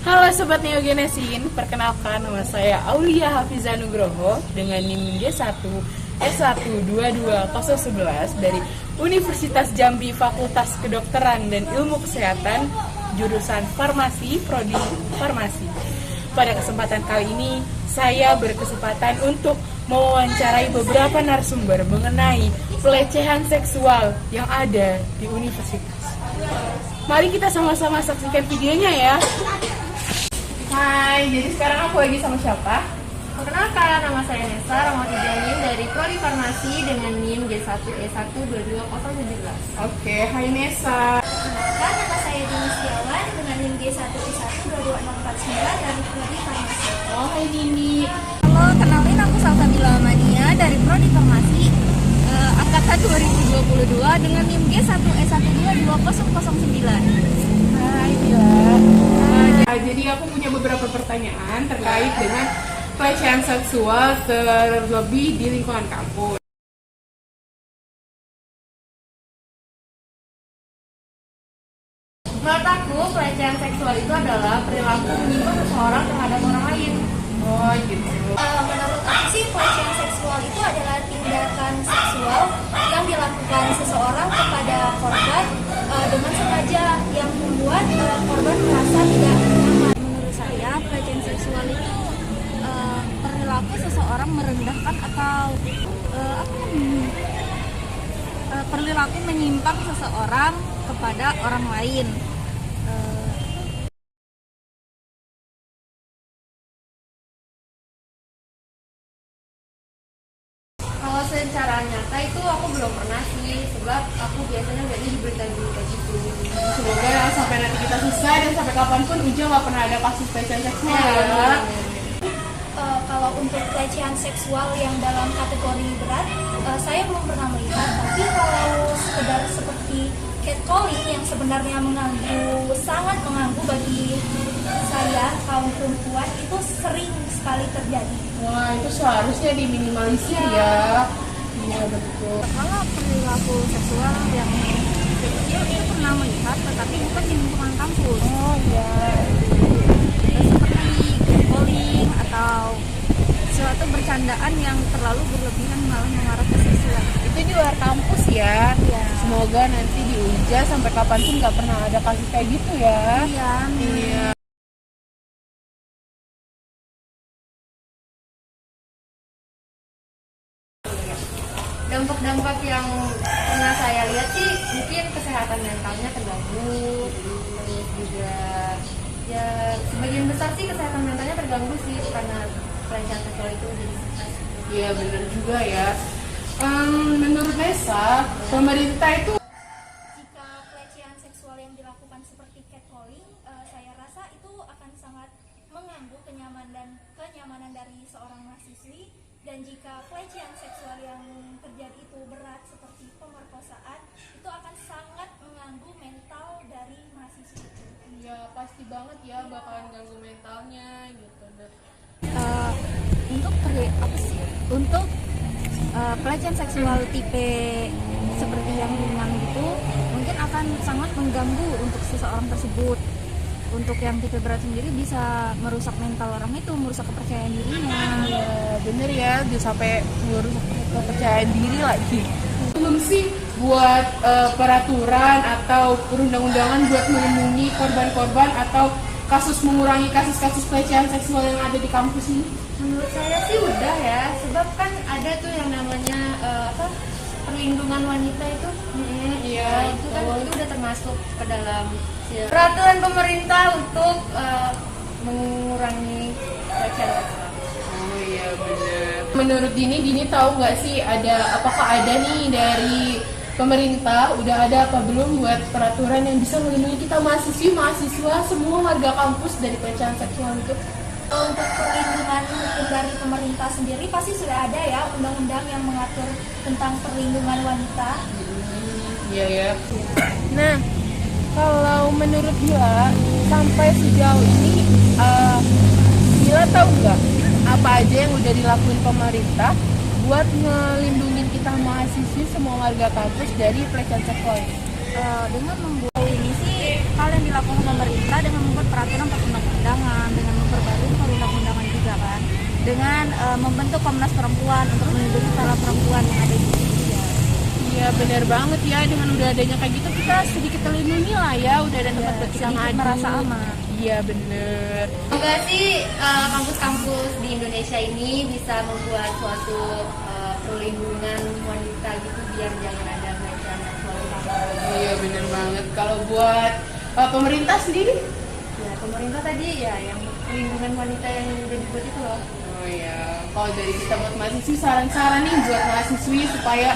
Halo Sobat Neogenesin, perkenalkan nama saya Aulia Hafiza Nugroho dengan NIM G1 S122011 dari Universitas Jambi Fakultas Kedokteran dan Ilmu Kesehatan, jurusan Farmasi, Prodi Farmasi. Pada kesempatan kali ini, saya berkesempatan untuk mewawancarai beberapa narasumber mengenai pelecehan seksual yang ada di universitas. Mari kita sama-sama saksikan videonya ya. Hai, jadi sekarang aku lagi sama siapa? Perkenalkan, nama saya Nesa Rahmati Jamin dari Prodi Farmasi dengan NIM G1E1220017. Oke, hai Nesa. Perkenalkan, nama saya Dini Setiawan dengan NIM G1E12249 dari Prodi Farmasi. Oh, hai Dini. Halo, kenalin aku Salsabila Mania dari Prodi Farmasi angkatan 2022 dengan NIM G1E1220009. Hai Bila. Jadi aku punya beberapa pertanyaan terkait dengan pelecehan seksual terlebih di lingkungan kampus. Menurut aku, pelecehan seksual itu adalah perilaku menyimpang seseorang terhadap orang lain. Oh gitu. Menurut aku sih pelecehan seksual itu adalah tindakan seksual yang dilakukan seseorang kepada korban dengan sengaja yang membuat korban merasa tidak nyaman. Menurut saya pelecehan seksual itu perilaku seseorang merendahkan atau perilaku menyimpang seseorang kepada orang lain. Kalau secara nyata itu aku belum pernah sih, sebab aku biasanya lihatnya di berita-berita gitu. Semoga sampai nanti kita selesai dan sampai kapanpun Uja nggak pernah ada kasus pelecehan seksual ya. Kalau untuk pelecehan seksual yang dalam kategori berat, saya belum pernah melihat. Tapi kalau sekedar seperti catcalling yang sebenarnya mengganggu, sangat mengganggu bagi saya kaum perempuan, itu sering sekali terjadi. Wah, itu seharusnya diminimalisir ya. Iya betul. Kalau perilaku seksual yang kecil itu pernah melihat, tetapi bukan di lingkungan kampus. Oh iya. Seperti catcalling atau suatu bercandaan yang terlalu berlebihan malah mengarah ke seksual. Itu di luar kampus ya. Iya. Semoga nanti di Uja sampai kapanpun nggak pernah ada kasus kayak gitu ya. Iya. Iya. Dampak-dampak yang pernah saya lihat sih mungkin kesehatan mentalnya terganggu, terus juga ya sebagian besar sih kesehatan mentalnya terganggu sih karena pelecehan seksual itu jadi stres. Iya benar juga ya. Menurut Nesa, pemerintah itu Jika pelecehan seksual yang dilakukan seperti catcalling, saya rasa itu akan sangat mengganggu kenyamanan dari seorang mahasiswi. Dan jika pelecehan seksual yang terjadi itu berat seperti pemerkosaan, itu akan sangat mengganggu mental dari mahasiswi. ya pasti banget ya bakalan ganggu mentalnya gitu. Untuk pelecehan seksual tipe seperti yang ringan gitu mungkin akan sangat mengganggu untuk seseorang tersebut. Untuk yang tipe berat sendiri bisa merusak mental orang itu, merusak kepercayaan dirinya. Iya bener ya, dia sampai merusak kepercayaan diri lagi. Belum sih buat peraturan atau perundang-undangan buat melindungi korban-korban atau mengurangi kasus-kasus pelecehan seksual yang ada di kampus ini? Menurut saya sih udah ya, sebab kan ada tuh yang namanya perlindungan wanita itu. Iya, Itu kan itu udah termasuk ke dalam peraturan pemerintah untuk mengurangi pelecehan seksual. Oh iya benar. Menurut Dini tahu nggak sih apakah ada nih dari pemerintah udah ada apa belum buat peraturan yang bisa melindungi kita mahasiswa semua warga kampus dari pelecehan seksual itu? Untuk perlindungan hukum dari pemerintah sendiri pasti sudah ada ya undang-undang yang mengatur tentang perlindungan wanita. Iya ya. Nah, kalau menurut Bila sampai sejauh ini Bila tahu nggak apa aja yang udah dilakuin pemerintah buat ngelindungin kita mahasiswi semua warga kampus dari pelecehan seksual? Dengan membuat ini sih hal yang dilakukan pemerintah dengan membuat peraturan atau undang-undang membentuk Komnas Perempuan untuk melindungi para perempuan yang ada di Indonesia. Iya benar banget ya, dengan udah adanya kayak gitu kita sedikit terlindungi lah ya, udah ada tempat buat kita sedikit ngadu. merasa aman. Iya bener. Semoga sih kampus-kampus di Indonesia ini bisa membuat suatu perlindungan wanita gitu biar jangan ada pelecehan seksual di kampus. Iya bener banget. Kalau buat pemerintah sendiri? Ya pemerintah tadi ya yang perlindungan wanita yang udah dibuat itu loh. Oh iya, kalau dari kita buat mahasiswi, saran-saran nih buat mahasiswi supaya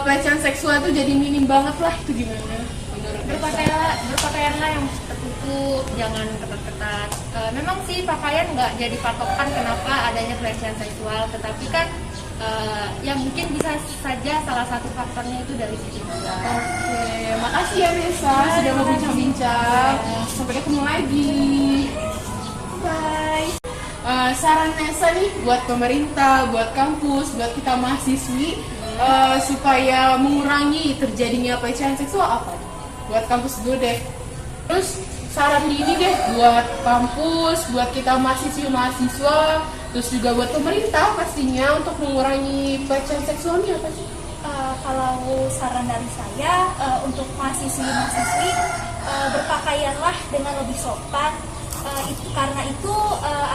pelecehan seksual itu jadi minim banget lah, itu gimana? Menurut Berpakaianlah yang tertutup, jangan ketat-ketat. Memang sih pakaian nggak jadi patokan kenapa adanya pelecehan seksual, tetapi kan ya mungkin bisa saja salah satu faktornya itu dari situ juga. Oke, makasih ya Nesa sudah mau bincang-bincang. Sampai ketemu lagi. Bye. Saran Nesa nih buat pemerintah, buat kampus, buat kita mahasiswi supaya mengurangi terjadinya pelecehan seksual apa? Buat kampus dulu deh. Terus saran ini deh buat kampus, buat kita mahasiswa, terus juga buat pemerintah pastinya untuk mengurangi pelecehan seksualnya apa sih? Kalau saran dari saya untuk mahasiswi berpakaianlah dengan lebih sopan. Karena itu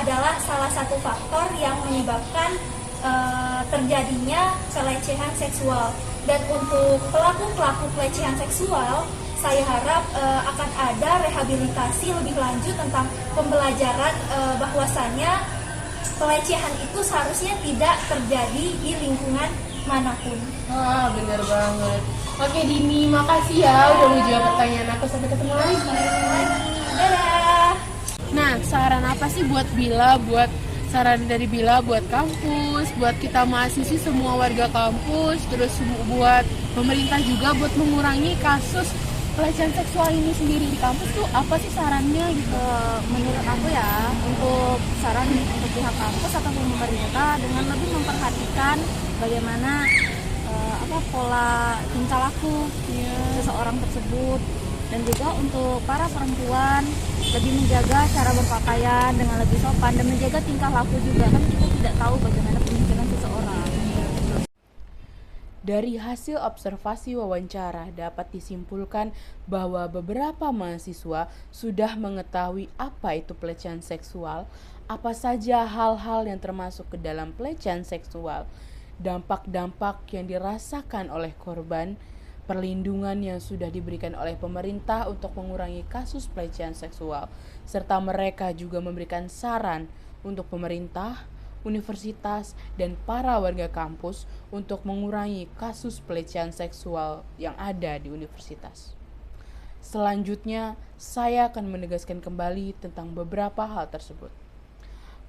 adalah salah satu faktor yang menyebabkan terjadinya pelecehan seksual. Dan untuk pelaku-pelaku pelecehan seksual, saya harap akan ada rehabilitasi lebih lanjut tentang pembelajaran bahwasannya pelecehan itu seharusnya tidak terjadi di lingkungan manapun. Bener banget. Oke Dini, makasih ya udah mau jawab pertanyaan aku. Sampai ketemu lagi. Dadah. Nah, saran apa sih buat Bila, buat saran dari Bila buat kampus, buat kita mahasiswi semua warga kampus, terus buat pemerintah juga buat mengurangi kasus pelecehan seksual ini sendiri di kampus tuh apa sih sarannya gitu? Menurut aku ya, untuk saran untuk pihak kampus atau pemerintah dengan lebih memperhatikan bagaimana pola tingkah laku seseorang tersebut, dan juga untuk para perempuan lebih menjaga cara berpakaian dengan lebih sopan dan menjaga tingkah laku juga, kan kita tidak tahu bagaimana pemikiran seseorang. Dari hasil observasi wawancara dapat disimpulkan bahwa beberapa mahasiswa sudah mengetahui apa itu pelecehan seksual, apa saja hal-hal yang termasuk ke dalam pelecehan seksual, dampak-dampak yang dirasakan oleh korban, perlindungan yang sudah diberikan oleh pemerintah untuk mengurangi kasus pelecehan seksual, serta mereka juga memberikan saran untuk pemerintah, universitas, dan para warga kampus untuk mengurangi kasus pelecehan seksual yang ada di universitas. Selanjutnya, saya akan menegaskan kembali tentang beberapa hal tersebut.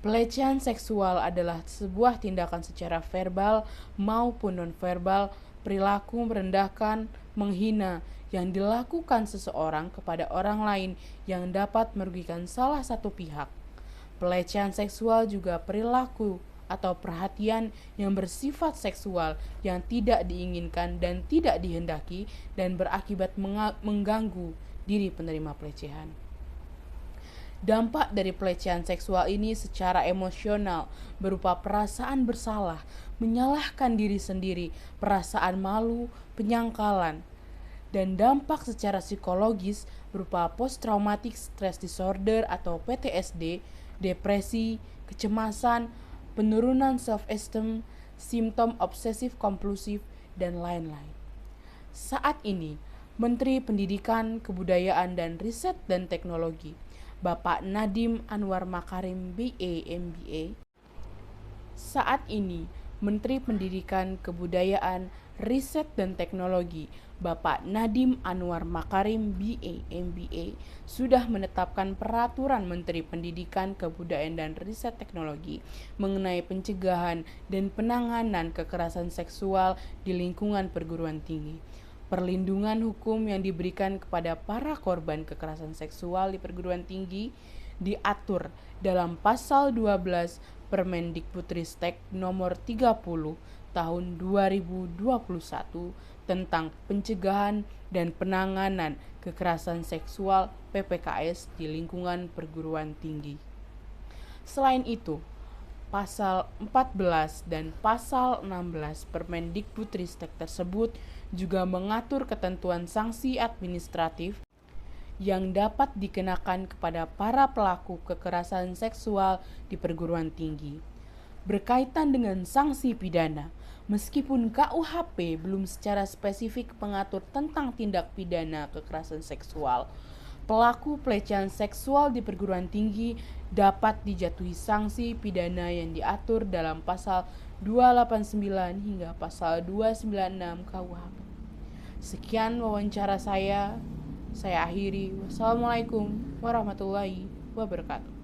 Pelecehan seksual adalah sebuah tindakan secara verbal maupun nonverbal, perilaku merendahkan, menghina yang dilakukan seseorang kepada orang lain yang dapat merugikan salah satu pihak. Pelecehan seksual juga perilaku atau perhatian yang bersifat seksual yang tidak diinginkan dan tidak dihendaki dan berakibat mengganggu diri penerima pelecehan. Dampak dari pelecehan seksual ini secara emosional berupa perasaan bersalah, menyalahkan diri sendiri, perasaan malu, penyangkalan, dan dampak secara psikologis berupa post-traumatic stress disorder atau PTSD, depresi, kecemasan, penurunan self-esteem, simptom obsesif kompulsif, dan lain-lain. Saat ini, Menteri Pendidikan, Kebudayaan, dan Riset dan Teknologi, Bapak Nadiem Anwar Makarim BA MBA. Saat ini, Menteri Pendidikan, Kebudayaan, Riset dan Teknologi, Bapak Nadiem Anwar Makarim BA MBA sudah menetapkan peraturan Menteri Pendidikan, Kebudayaan, dan Riset Teknologi mengenai pencegahan dan penanganan kekerasan seksual di lingkungan perguruan tinggi. Perlindungan hukum yang diberikan kepada para korban kekerasan seksual di perguruan tinggi diatur dalam pasal 12 Permendikbudristek nomor 30 tahun 2021 tentang pencegahan dan penanganan kekerasan seksual PPKS di lingkungan perguruan tinggi. Selain itu, Pasal 14 dan Pasal 16 Permendikbudristek tersebut juga mengatur ketentuan sanksi administratif yang dapat dikenakan kepada para pelaku kekerasan seksual di perguruan tinggi. Berkaitan dengan sanksi pidana, meskipun KUHP belum secara spesifik mengatur tentang tindak pidana kekerasan seksual, pelaku pelecehan seksual di perguruan tinggi dapat dijatuhi sanksi pidana yang diatur dalam pasal 289 hingga pasal 296 KUHP. Sekian wawancara saya akhiri. Wassalamualaikum warahmatullahi wabarakatuh.